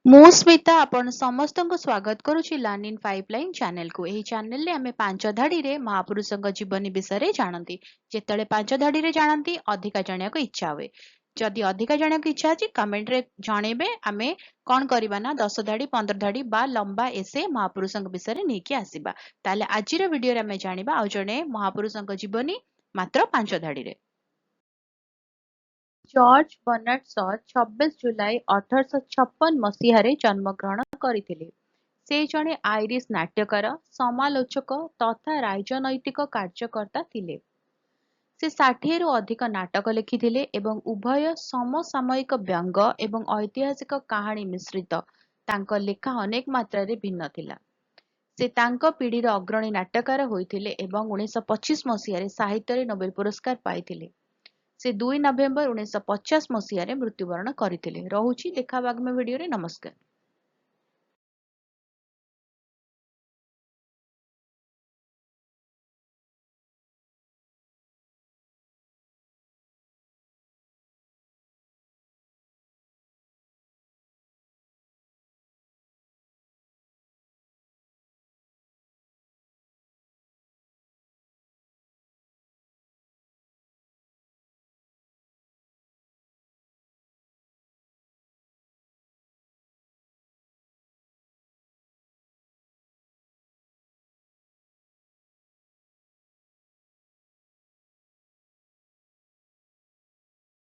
ମୁଁ ସ୍ମିତା ଆପଣ ସମସ୍ତଙ୍କୁ ସ୍ୱାଗତ କରୁଛି ଲର୍ନ ଇନ୍ ପାଇପଲାଇନ୍ ଚ୍ୟାନେଲକୁ। ଏହି ଚ୍ୟାନେଲରେ ଆମେ ପାଞ୍ଚ ଧାଡିରେ ମହାପୁରୁଷଙ୍କ ଜୀବନୀ ବିଷୟରେ ଜାଣନ୍ତି। ଯେତେବେଳେ ପାଞ୍ଚ ଧାଡିରେ ଜାଣନ୍ତି ଅଧିକା ଜାଣିବାକୁ ଇଚ୍ଛା ହୁଏ। ଯଦି ଅଧିକା ଜାଣିବାକୁ ଇଚ୍ଛା ଅଛି କମେଣ୍ଟରେ ଜଣେଇବେ। ଆମେ କଣ କରିବା ନା 10 ଧାଡି 15 ଧାଡି ବା ଲମ୍ବା ଏସେ ମହାପୁରୁଷଙ୍କ ବିଷୟରେ ନେଇକି ଆସିବା। ତାହେଲେ ଆଜିର ଭିଡିଓରେ ଆମେ ଜାଣିବା ଆଉ ଜଣେ ମହାପୁରୁଷଙ୍କ ଜୀବନୀ ମାତ୍ର 5 ଧାଡିରେ। ଜର୍ଜ ବର୍ନାର୍ଡ ଶ 26 ଜୁଲାଇ 1856 ମସିହାରେ ଜନ୍ମଗ୍ରହଣ କରିଥିଲେ। ସେ ଜଣେ ଆଇରିଶ ନାଟ୍ୟକାର, ସମାଲୋଚକ ତଥା ରାଜନୈତିକ କାର୍ଯ୍ୟକର୍ତ୍ତା ଥିଲେ। ସେ 60ରୁ ଅଧିକ ନାଟକ ଲେଖିଥିଲେ ଏବଂ ଉଭୟ ସମସାମୟିକ ବ୍ୟଙ୍ଗ ଏବଂ ଐତିହାସିକ କାହାଣୀ ମିଶ୍ରିତ ତାଙ୍କ ଲେଖା ଅନେକ ମାତ୍ରାରେ ଭିନ୍ନ ଥିଲା। ସେ ତାଙ୍କ ପିଢ଼ିର ଅଗ୍ରଣୀ ନାଟ୍ୟକାର ହୋଇଥିଲେ ଏବଂ 1925 ମସିହାରେ ସାହିତ୍ୟରେ ନୋବେଲ ପୁରସ୍କାର ପାଇଥିଲେ। ସେ 2 ନଭେମ୍ବର 1950 ମସିହାରେ ମୃତ୍ୟୁବରଣ କରିଥିଲେ। ରହୁଛି ଦେଖା ଆଗାମୀ ଭିଡିଓରେ। ନମସ୍କାର।